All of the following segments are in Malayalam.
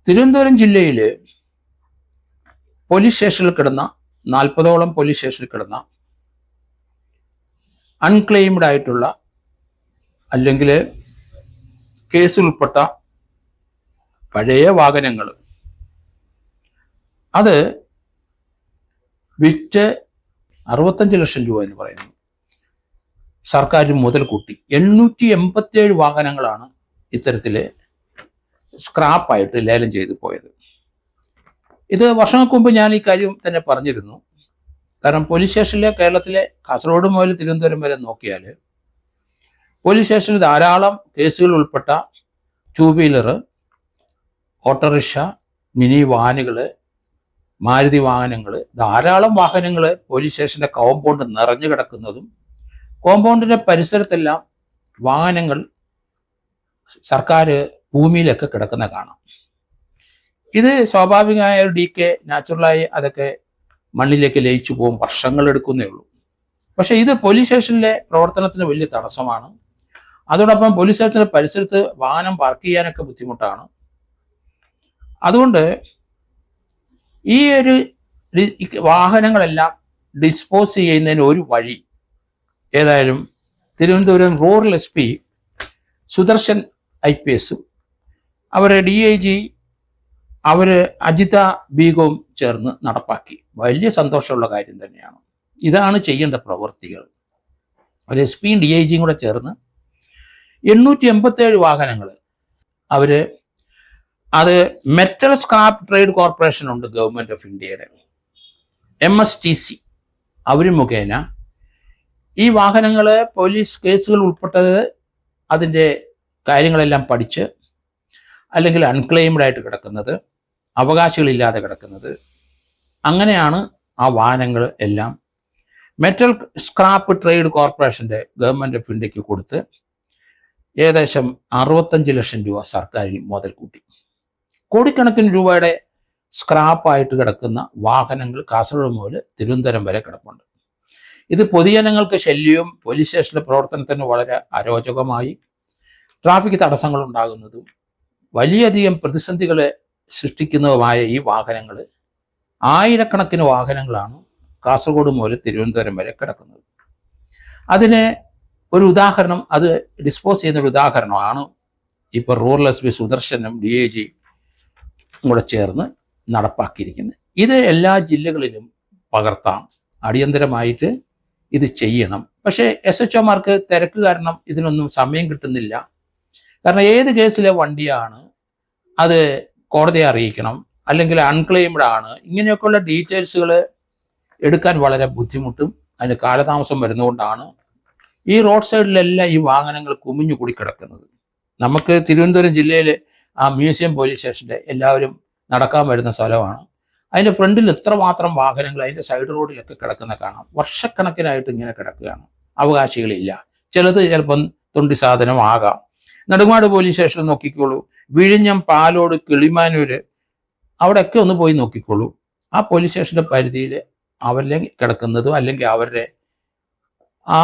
തിരുവനന്തപുരം ജില്ലയിൽ പോലീസ് സ്റ്റേഷനിൽ കിടന്ന 40ഓളം പോലീസ് സ്റ്റേഷനിൽ കിടന്ന അൺക്ലെയിംഡ് ആയിട്ടുള്ള അല്ലെങ്കിൽ കേസിൽ ഉൾപ്പെട്ട പഴയ വാഹനങ്ങൾ അത് വിറ്റ് 65 ലക്ഷം രൂപ എന്ന് പറയുന്നു സർക്കാർ മുതൽ കൂട്ടി. 887 വാഹനങ്ങളാണ് ഇത്തരത്തിൽ സ്ക്രാപ്പായിട്ട് ലേലം ചെയ്തു പോയത്. ഇത് വർഷങ്ങൾക്ക് മുമ്പ് ഞാൻ ഈ കാര്യം തന്നെ പറഞ്ഞിരുന്നു. കാരണം പോലീസ് സ്റ്റേഷനിലെ കേരളത്തിലെ കാസർഗോഡ് മുതൽ തിരുവനന്തപുരം വരെ നോക്കിയാൽ പോലീസ് സ്റ്റേഷനിൽ ധാരാളം കേസുകൾ ഉൾപ്പെട്ട ടൂ വീലർ, ഓട്ടോറിക്ഷ, മിനി വാനുകൾ, മാരുതി വാഹനങ്ങൾ, ധാരാളം വാഹനങ്ങൾ പോലീസ് സ്റ്റേഷൻ്റെ കോമ്പൗണ്ട് നിറഞ്ഞു കിടക്കുന്നതും കോമ്പൗണ്ടിൻ്റെ പരിസരത്തെല്ലാം വാഹനങ്ങൾ സർക്കാർ ഭൂമിയിലൊക്കെ കിടക്കുന്ന കാണാം. ഇത് സ്വാഭാവികമായ ഒരു ഡീക്കെ, നാച്ചുറലായി അതൊക്കെ മണ്ണിലേക്ക് ലയിച്ചു പോകും, വർഷങ്ങൾ എടുക്കുന്നേ ഉള്ളൂ. പക്ഷേ ഇത് പോലീസ് സ്റ്റേഷനിലെ പ്രവർത്തനത്തിന് വലിയ തടസ്സമാണ്. അതോടൊപ്പം പോലീസ് സ്റ്റേഷൻ്റെ പരിസരത്ത് വാഹനം പാർക്ക് ചെയ്യാനൊക്കെ ബുദ്ധിമുട്ടാണ്. അതുകൊണ്ട് ഈ ഒരു വാഹനങ്ങളെല്ലാം ഡിസ്പോസ് ചെയ്യുന്നതിന് ഒരു വഴി ഏതായാലും Thiruvananthapuram rural SP Sudarshan IPS അവർ DIG അവർ അജിത ബീഗവും ചേർന്ന് നടപ്പാക്കി. വലിയ സന്തോഷമുള്ള കാര്യം തന്നെയാണ്. ഇതാണ് ചെയ്യേണ്ട പ്രവൃത്തികൾ. അവർ SP യും DIG കൂടെ ചേർന്ന് 887 വാഹനങ്ങൾ അവർ അത് മെറ്റൽ സ്ക്രാപ്പ് ട്രേഡ് കോർപ്പറേഷൻ ഉണ്ട് ഗവൺമെൻറ് ഓഫ് ഇന്ത്യയുടെ, MSTC, അവർ മുഖേന ഈ വാഹനങ്ങൾ പോലീസ് കേസുകൾ ഉൾപ്പെട്ടത് അതിൻ്റെ കാര്യങ്ങളെല്ലാം പഠിച്ച്, അല്ലെങ്കിൽ അൺക്ലെയിംഡ് ആയിട്ട് കിടക്കുന്നത്, അവകാശികളില്ലാതെ കിടക്കുന്നത്, അങ്ങനെയാണ് ആ വാഹനങ്ങൾ എല്ലാം മെറ്റൽ സ്ക്രാപ്പ് ട്രേഡ് കോർപ്പറേഷൻ്റെ ഗവൺമെൻറ് ഓഫ് ഇന്ത്യക്ക് കൊടുത്ത് ഏകദേശം 65 ലക്ഷം രൂപ സർക്കാരിന് മുതൽ കൂട്ടി. കോടിക്കണക്കിന് രൂപയുടെ സ്ക്രാപ്പായിട്ട് കിടക്കുന്ന വാഹനങ്ങൾ കാസർഗോഡ് മുതൽ തിരുവനന്തപുരം വരെ കിടപ്പുണ്ട്. ഇത് പൊതുജനങ്ങൾക്ക് ശല്യവും പോലീസ് സ്റ്റേഷൻ്റെ പ്രവർത്തനത്തിന് വളരെ അരോചകമായി ട്രാഫിക് തടസ്സങ്ങൾ ഉണ്ടാകുന്നതും വലിയധികം പ്രതിസന്ധികളെ സൃഷ്ടിക്കുന്നതുമായ ഈ വാഹനങ്ങൾ, ആയിരക്കണക്കിന് വാഹനങ്ങളാണ് കാസർഗോഡ് മുതൽ തിരുവനന്തപുരം വരെ കിടക്കുന്നത്. അതിന് ഒരു ഉദാഹരണം, അത് ഡിസ്പോസ് ചെയ്യുന്ന ഒരു ഉദാഹരണമാണ് ഇപ്പോൾ റൂറൽ SP സുദർശനും DIG കൂടെ ചേർന്ന് നടപ്പാക്കിയിരിക്കുന്നത്. ഇത് എല്ലാ ജില്ലകളിലും പകർത്താം, അടിയന്തരമായിട്ട് ഇത് ചെയ്യണം. പക്ഷേ SHOമാർക്ക് തിരക്ക് കാരണം ഇതിനൊന്നും സമയം കിട്ടുന്നില്ല. കാരണം ഏത് കേസിലെ വണ്ടിയാണ്, അത് കോടതിയെ അറിയിക്കണം, അല്ലെങ്കിൽ അൺക്ലെയിംഡ് ആണ്, ഇങ്ങനെയൊക്കെയുള്ള ഡീറ്റെയിൽസുകൾ എടുക്കാൻ വളരെ ബുദ്ധിമുട്ടും അതിന് കാലതാമസം വരുന്നതുകൊണ്ടാണ് ഈ റോഡ് സൈഡിലെല്ലാം ഈ വാഹനങ്ങൾ കുമിഞ്ഞു കൂടി കിടക്കുന്നത്. നമുക്ക് തിരുവനന്തപുരം ജില്ലയിൽ ആ മ്യൂസിയം പോലീസ് സ്റ്റേഷൻ്റെ എല്ലാവരും നടക്കാൻ വരുന്ന സ്ഥലമാണ്. അതിൻ്റെ ഫ്രണ്ടിൽ ഇത്രമാത്രം വാഹനങ്ങൾ അതിൻ്റെ സൈഡ് റോഡിലൊക്കെ കിടക്കുന്ന കാണാം. വർഷക്കണക്കിനായിട്ട് ഇങ്ങനെ കിടക്കുകയാണ്, അവകാശികളില്ല. ചിലത് ചിലപ്പം തൊണ്ടി സാധനം ആകാം. നെടുങ്ങാട് പോലീസ് സ്റ്റേഷൻ നോക്കിക്കോളൂ, വിഴിഞ്ഞം, പാലോട്, കിളിമാനൂർ, അവിടെയൊക്കെ ഒന്ന് പോയി നോക്കിക്കോളൂ. ആ പോലീസ് സ്റ്റേഷൻ്റെ പരിധിയിൽ അവരിലെ കിടക്കുന്നതും അല്ലെങ്കിൽ അവരുടെ ആ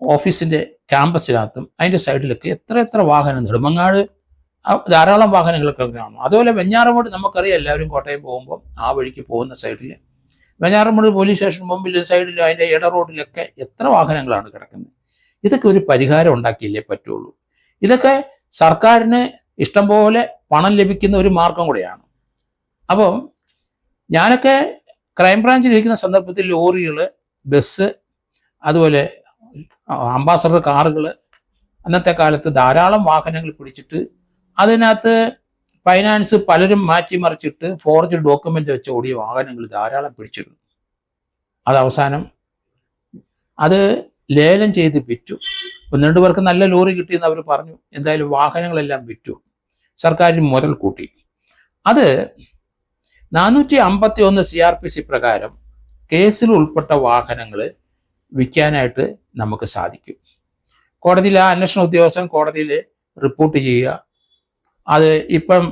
ഓഫീസിൻ്റെ ക്യാമ്പസിനകത്തും അതിൻ്റെ സൈഡിലൊക്കെ എത്ര വാഹനം. നെടുമങ്ങാട് ധാരാളം വാഹനങ്ങളൊക്കെ കാണും. അതുപോലെ വെഞ്ഞാറമൂട് നമുക്കറിയാം, എല്ലാവരും കോട്ടയം പോകുമ്പോൾ ആ വഴിക്ക് പോകുന്ന സൈഡിൽ വെഞ്ഞാറമൂട് പോലീസ് സ്റ്റേഷൻ മുമ്പിൽ സൈഡിലും അതിൻ്റെ ഇട റോഡിലൊക്കെ എത്ര വാഹനങ്ങളാണ് കിടക്കുന്നത്. ഇതൊക്കെ ഒരു പരിഹാരം ഉണ്ടാക്കിയില്ലേ പറ്റുള്ളൂ. ഇതൊക്കെ സർക്കാരിന് ഇഷ്ടംപോലെ പണം ലഭിക്കുന്ന ഒരു മാർഗം കൂടെയാണ്. അപ്പം ഞാനൊക്കെ ക്രൈംബ്രാഞ്ചിൽ ഇരിക്കുന്ന സന്ദർഭത്തിൽ ലോറികൾ, ബസ്, അതുപോലെ അംബാസഡർ കാറുകൾ, അന്നത്തെ കാലത്ത് ധാരാളം വാഹനങ്ങൾ പിടിച്ചിട്ട് അതിനകത്ത് ഫൈനാൻസ് പലരും മാറ്റിമറിച്ചിട്ട് ഫോർജ് ഡോക്യുമെൻ്റ് വെച്ച് ഓടിയ വാഹനങ്ങൾ ധാരാളം പിടിച്ചിരുന്നു. അത് അവസാനം അത് ലേലം ചെയ്ത് വിറ്റു. 1-2 പേർക്ക് നല്ല ലോറി കിട്ടിയെന്ന് അവർ പറഞ്ഞു. എന്തായാലും വാഹനങ്ങളെല്ലാം വിറ്റു, സർക്കാരിന് മുതൽ കൂട്ടി. അത് 451 CRPC പ്രകാരം കേസിൽ ഉൾപ്പെട്ട വാഹനങ്ങൾ വിൽക്കാനായിട്ട് നമുക്ക് സാധിക്കും. കോടതിയിൽ ആ അന്വേഷണ ഉദ്യോഗസ്ഥൻ കോടതിയിൽ റിപ്പോർട്ട് ചെയ്യുക. അത് ഇപ്പം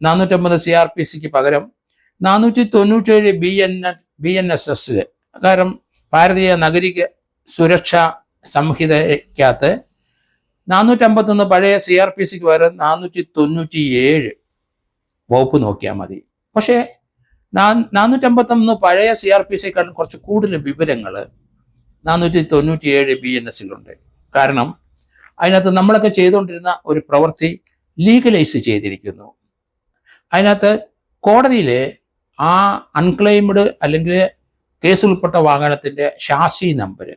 450 CRPCക്ക് പകരം 497 BNSS, കാരണം ഭാരതീയ നഗരിക സുരക്ഷാ സംഹിതയ്ക്കകത്ത് 451 പഴയ CRPCക്ക് പകരം 497 വകുപ്പ് നോക്കിയാൽ മതി. പക്ഷേ 451 പഴയ CRPC-ക്കാളും കുറച്ച് കൂടുതൽ വിവരങ്ങൾ 497 BNS-ലുണ്ട്. കാരണം അതിനകത്ത് നമ്മളൊക്കെ ചെയ്തുകൊണ്ടിരുന്ന ഒരു പ്രവൃത്തി ലീഗലൈസ് ചെയ്തിരിക്കുന്നു. അതിനകത്ത് കോടതിയിൽ ആ അൺക്ലെയിംഡ് അല്ലെങ്കിൽ കേസ് ഉൾപ്പെട്ട വാഹനത്തിൻ്റെ ഷാസി നമ്പർ,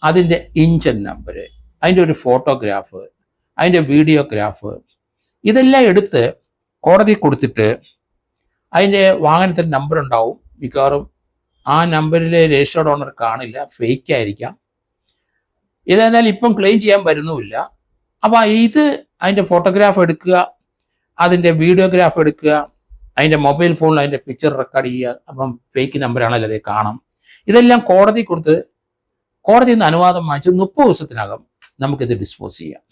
അതിൻ്റെ ഇഞ്ചൻ നമ്പർ, അതിൻ്റെ ഒരു ഫോട്ടോഗ്രാഫ്, അതിൻ്റെ വീഡിയോഗ്രാഫ്, ഇതെല്ലാം എടുത്ത് കോടതി കൊടുത്തിട്ട് അതിൻ്റെ വാഹനത്തിൻ്റെ നമ്പർ ഉണ്ടാവും. മിക്കവാറും ആ നമ്പറിൽ രജിസ്റ്റേർഡ് ഓണർ കാണില്ല, ഫേക്ക് ആയിരിക്കാം. ഇതെന്നാൽ ഇപ്പം ക്ലെയിം ചെയ്യാൻ വരുന്നുമില്ല. അപ്പോൾ ഇത് അതിൻ്റെ ഫോട്ടോഗ്രാഫ് എടുക്കുക, അതിൻ്റെ വീഡിയോഗ്രാഫ് എടുക്കുക, അതിൻ്റെ മൊബൈൽ ഫോണിൽ അതിൻ്റെ പിക്ചർ റെക്കോർഡ് ചെയ്യുക. അപ്പം ഫേക്ക് നമ്പറാണല്ലോ അതേ കാണാം. ഇതെല്ലാം കോടതി കൊടുത്ത് കോടതിയിൽ നിന്ന് അനുവാദം വാങ്ങിച്ച് 30 ദിവസത്തിനകം നമുക്കിത് ഡിസ്പോസ് ചെയ്യാം.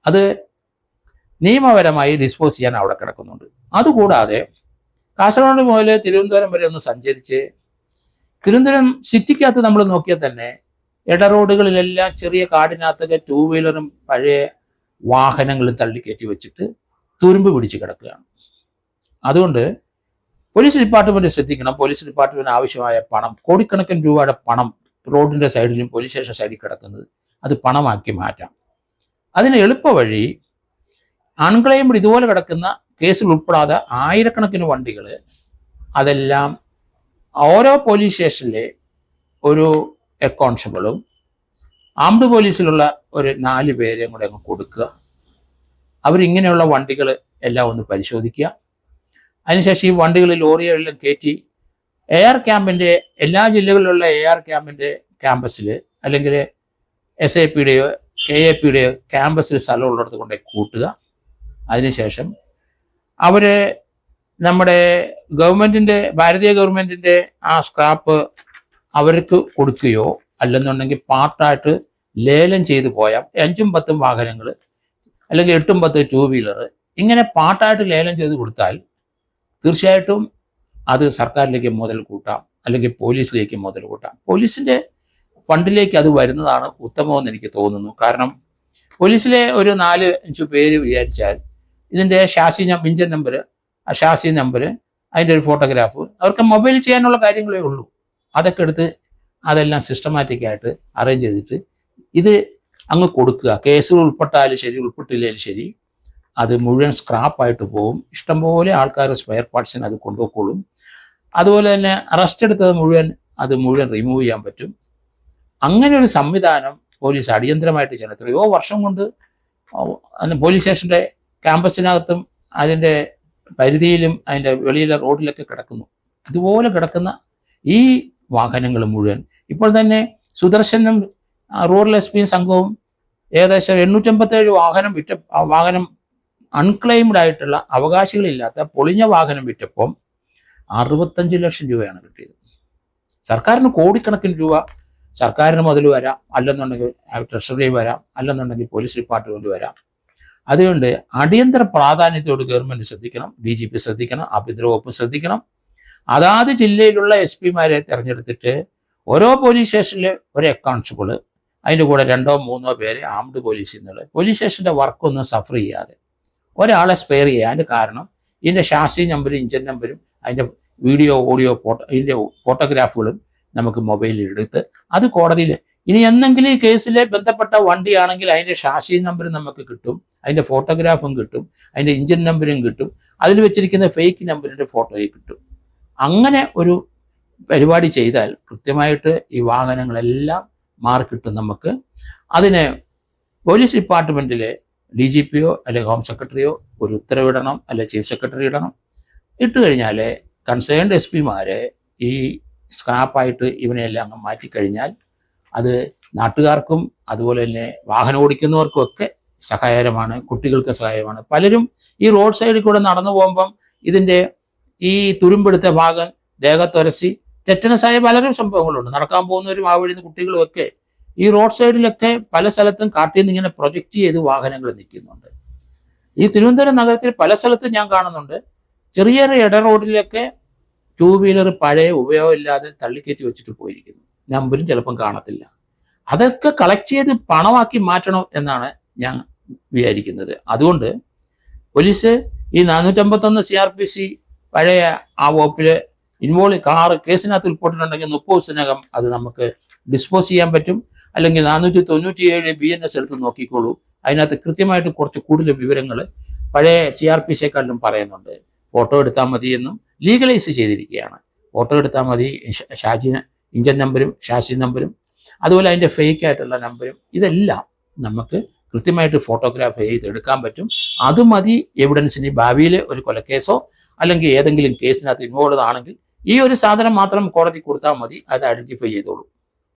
അത് നിയമപരമായി ഡിസ്പോസ് ചെയ്യാൻ അവിടെ കിടക്കുന്നുണ്ട്. അതുകൂടാതെ കാസർഗോഡ് മുതൽ തിരുവനന്തപുരം വരെ ഒന്ന് സഞ്ചരിച്ച് തിരുവനന്തപുരം സിറ്റിക്കകത്ത് നമ്മൾ നോക്കിയാൽ തന്നെ ഇട റോഡുകളിലെല്ലാം ചെറിയ കാടിനകത്തൊക്കെ 2 വീലറും പഴയ വാഹനങ്ങളും തള്ളിക്കയറ്റി വെച്ചിട്ട് തുരുമ്പ് പിടിച്ച് കിടക്കുകയാണ്. അതുകൊണ്ട് പോലീസ് ഡിപ്പാർട്ട്മെന്റ് ശ്രദ്ധിക്കണം. പോലീസ് ഡിപ്പാർട്ട്മെന്റിന് ആവശ്യമായ പണം, കോടിക്കണക്കിന് രൂപയുടെ പണം റോഡിന്റെ സൈഡിലും പോലീസ് സ്റ്റേഷൻ സൈഡിൽ കിടക്കുന്നത്, അത് പണമാക്കി മാറ്റാം. അതിന് എളുപ്പ വഴി അൺക്ലെയിംഡ് ഇതുപോലെ കിടക്കുന്ന കേസിൽ ഉൾപ്പെടാതെ ആയിരക്കണക്കിന് വണ്ടികൾ, അതെല്ലാം ഓരോ പോലീസ് സ്റ്റേഷനിലെ ഒരു ഹെഡ് കോൺസ്റ്റബിളും ആംഡ് പോലീസിലുള്ള ഒരു 4 പേരെയും കൂടെ അങ്ങ് കൊടുക്കുക. അവരിങ്ങനെയുള്ള വണ്ടികൾ എല്ലാം ഒന്ന് പരിശോധിക്കുക. അതിനുശേഷം ഈ വണ്ടികൾ ലോറിയെല്ലാം കയറ്റി എയർ ക്യാമ്പിൻ്റെ എല്ലാ ജില്ലകളിലുള്ള എയർ ക്യാമ്പിൻ്റെ ക്യാമ്പസിൽ അല്ലെങ്കിൽ SAPയുടെയോ KAPയുടെയോ ക്യാമ്പസിൽ സ്ഥലമുള്ളിടത്ത് കൊണ്ടുപോയി കൂട്ടുക. അതിനുശേഷം അവർ നമ്മുടെ ഗവൺമെൻറ്റിൻ്റെ, ഭാരതീയ ഗവൺമെൻറ്റിൻ്റെ ആ സ്ക്രാപ്പ് അവർക്ക് കൊടുക്കുകയോ അല്ലെന്നുണ്ടെങ്കിൽ പാർട്ടായിട്ട് ലേലം ചെയ്തു പോയാൽ 5ഉം 10ഉം വാഹനങ്ങൾ അല്ലെങ്കിൽ 8ഉം 10 2 വീലർ ഇങ്ങനെ പാർട്ടായിട്ട് ലേലം ചെയ്ത് കൊടുത്താൽ തീർച്ചയായിട്ടും അത് സർക്കാരിലേക്ക് മുതൽ കൂട്ടാം, അല്ലെങ്കിൽ പോലീസിലേക്ക് മുതൽ കൂട്ടാം. പോലീസിൻ്റെ ഫണ്ടിലേക്ക് അത് വരുന്നതാണ് ഉത്തമമെന്ന് എനിക്ക് തോന്നുന്നു. കാരണം പോലീസിലെ ഒരു 4-5 പേര് വിചാരിച്ചാൽ ഇതിൻ്റെ ഇഞ്ചൻ നമ്പർ, ആ ഷാസി നമ്പർ, അതിൻ്റെ ഒരു ഫോട്ടോഗ്രാഫ്, അവർക്ക് മൊബൈലിൽ ചെയ്യാനുള്ള കാര്യങ്ങളേ ഉള്ളൂ. അതൊക്കെ എടുത്ത് അതെല്ലാം സിസ്റ്റമാറ്റിക്കായിട്ട് അറേഞ്ച് ചെയ്തിട്ട് ഇത് അങ്ങ് കൊടുക്കുക. കേസുകൾ ഉൾപ്പെട്ടാലും ശരി ഉൾപ്പെട്ടില്ലെങ്കിലും ശരി അത് മുഴുവൻ സ്ക്രാപ്പായിട്ട് പോകും. ഇഷ്ടംപോലെ ആൾക്കാർ സ്പെയർ പാർട്സിന് അത് കൊണ്ടുപോയിക്കോളും. അതുപോലെ തന്നെ അറസ്റ്റ് എടുത്തത് മുഴുവൻ റിമൂവ് ചെയ്യാൻ പറ്റും. അങ്ങനെ ഒരു സംവിധാനം പോലീസ് അടിയന്തരമായിട്ട് ചെയ്യണം. എത്രയോ വർഷം കൊണ്ട് പോലീസ് സ്റ്റേഷൻ്റെ ക്യാമ്പസിനകത്തും അതിൻ്റെ പരിധിയിലും അതിൻ്റെ വെളിയിലെ റോഡിലൊക്കെ കിടക്കുന്നു. ഇതുപോലെ കിടക്കുന്ന ഈ വാഹനങ്ങൾ മുഴുവൻ ഇപ്പോൾ തന്നെ സുദർശനും റൂറൽ SP സംഘവും ഏകദേശം 857 വാഹനം അൺക്ലെയിംഡ് ആയിട്ടുള്ള അവകാശികളില്ലാത്ത പൊളിഞ്ഞ വാഹനം വിറ്റപ്പം 65 ലക്ഷം രൂപയാണ് കിട്ടിയത്. സർക്കാരിന് കോടിക്കണക്കിന് രൂപ സർക്കാരിന് മുതൽ വരാം, അല്ലെന്നുണ്ടെങ്കിൽ ട്രഷറി വരാം, അല്ലെന്നുണ്ടെങ്കിൽ പോലീസ് ഡിപ്പാർട്ട്മെന്റ് വരാം. അതുകൊണ്ട് അടിയന്തര പ്രാധാന്യത്തോട് ഗവൺമെന്റ് ശ്രദ്ധിക്കണം, DGP ശ്രദ്ധിക്കണം, ആഭ്യന്തര വകുപ്പ് ശ്രദ്ധിക്കണം. അതാത് ജില്ലയിലുള്ള SP-മാരെ തിരഞ്ഞെടുത്തിട്ട് ഓരോ പോലീസ് സ്റ്റേഷനിലെ ഒരു ഹെഡ് കോൺസ്റ്റബിൾ, അതിൻ്റെ കൂടെ 2-3 പേര് ആംഡ് പോലീസിൽ നിന്നുള്ള പോലീസ് സ്റ്റേഷൻ്റെ വർക്കൊന്നും സഫർ ചെയ്യാതെ ഒരാളെ സ്പെയർ ചെയ്യാൻ. കാരണം ഇതിൻ്റെ ഷാസി നമ്പരും ഇഞ്ചൻ നമ്പരും അതിൻ്റെ വീഡിയോ ഓഡിയോ ഇതിൻ്റെ ഫോട്ടോഗ്രാഫുകളും നമുക്ക് മൊബൈലിൽ എടുത്ത് അത് കോടതിയിൽ ഇനി എന്തെങ്കിലും ഈ കേസിൽ ബന്ധപ്പെട്ട വണ്ടിയാണെങ്കിൽ അതിൻ്റെ ഷാസി നമ്പരും നമുക്ക് കിട്ടും, അതിൻ്റെ ഫോട്ടോഗ്രാഫും കിട്ടും, അതിൻ്റെ ഇഞ്ചൻ നമ്പരും കിട്ടും, അതിൽ വെച്ചിരിക്കുന്ന ഫേക്ക് നമ്പറിൻ്റെ ഫോട്ടോയും കിട്ടും. അങ്ങനെ ഒരു പരിപാടി ചെയ്താൽ കൃത്യമായിട്ട് ഈ വാഹനങ്ങളെല്ലാം മാറിക്കിട്ടും നമുക്ക്. അതിന് പോലീസ് ഡിപ്പാർട്ട്മെൻറ്റിലെ DGPയോ അല്ലെങ്കിൽ ഹോം സെക്രട്ടറിയോ ഒരു ഉത്തരവിടണം, അല്ലെങ്കിൽ ചീഫ് സെക്രട്ടറി ഇടണം. ഇട്ട് കഴിഞ്ഞാൽ കൺസേൺഡ് SP-മാരെ ഈ സ്ക്രാപ്പായിട്ട് ഇവനെയെല്ലാം അങ്ങ് മാറ്റിക്കഴിഞ്ഞാൽ അത് നാട്ടുകാർക്കും അതുപോലെ തന്നെ വാഹനം ഓടിക്കുന്നവർക്കും ഒക്കെ സഹായകരമാണ്, കുട്ടികൾക്ക് സഹായകരമാണ്. പലരും ഈ റോഡ് സൈഡിൽ കൂടെ നടന്നു പോകുമ്പം ഇതിൻ്റെ ഈ തുരുമ്പെടുത്ത ഭാഗം ദേഹത്തുരസി ടെറ്റനസായ പലരും സംഭവങ്ങളുണ്ട്. നടക്കാൻ പോകുന്നവരും ആ വഴി കുട്ടികളും ഒക്കെ ഈ റോഡ് സൈഡിലൊക്കെ പല സ്ഥലത്തും കാട്ടിൽ നിന്ന് ഇങ്ങനെ പ്രൊജക്റ്റ് ചെയ്ത് വാഹനങ്ങൾ നിൽക്കുന്നുണ്ട്. ഈ തിരുവനന്തപുരം നഗരത്തിൽ പല സ്ഥലത്തും ഞാൻ കാണുന്നുണ്ട്. ചെറിയ ചെറിയ ഇട റോഡിലൊക്കെ 2 വീലർ പഴയ ഉപയോഗമില്ലാതെ തള്ളിക്കയറ്റി വെച്ചിട്ട് പോയിരിക്കുന്നു. നമ്പരും ചിലപ്പം കാണത്തില്ല. അതൊക്കെ കളക്ട് ചെയ്ത് പണമാക്കി മാറ്റണം എന്നാണ് ഞാൻ വിചാരിക്കുന്നത്. അതുകൊണ്ട് പോലീസ് ഈ 451 CRPC പഴയ ആ വകുപ്പിൽ കേസിനകത്ത് ഉൾപ്പെട്ടിട്ടുണ്ടെങ്കിൽ 30 ദിവസത്തിനകം അത് നമുക്ക് ഡിസ്പോസ് ചെയ്യാൻ പറ്റും. അല്ലെങ്കിൽ 497 BNS എടുത്ത് നോക്കിക്കോളൂ. അതിനകത്ത് കൃത്യമായിട്ട് കുറച്ച് കൂടുതൽ വിവരങ്ങൾ പഴയ CRPCയെക്കാളും പറയുന്നുണ്ട്. ഫോട്ടോ എടുത്താൽ മതി എന്നും ലീഗലൈസ് ചെയ്തിരിക്കുകയാണ്. ഫോട്ടോ എടുത്താൽ മതി, ഇഞ്ചൻ നമ്പരും ഷാസി നമ്പരും അതുപോലെ അതിൻ്റെ ഫേക്ക് ആയിട്ടുള്ള നമ്പരും ഇതെല്ലാം നമുക്ക് കൃത്യമായിട്ട് ഫോട്ടോഗ്രാഫ് ചെയ്തെടുക്കാൻ പറ്റും. അത് മതി എവിഡൻസിന്. ഭാവിയിൽ ഒരു കൊലക്കേസോ അല്ലെങ്കിൽ ഏതെങ്കിലും കേസിനകത്ത് ഇൻവോൾവ് ആണെങ്കിൽ ഈ ഒരു സാധനം മാത്രം കോടതി കൊടുത്താൽ മതി, അത് ഐഡന്റിഫൈ ചെയ്തോളൂ.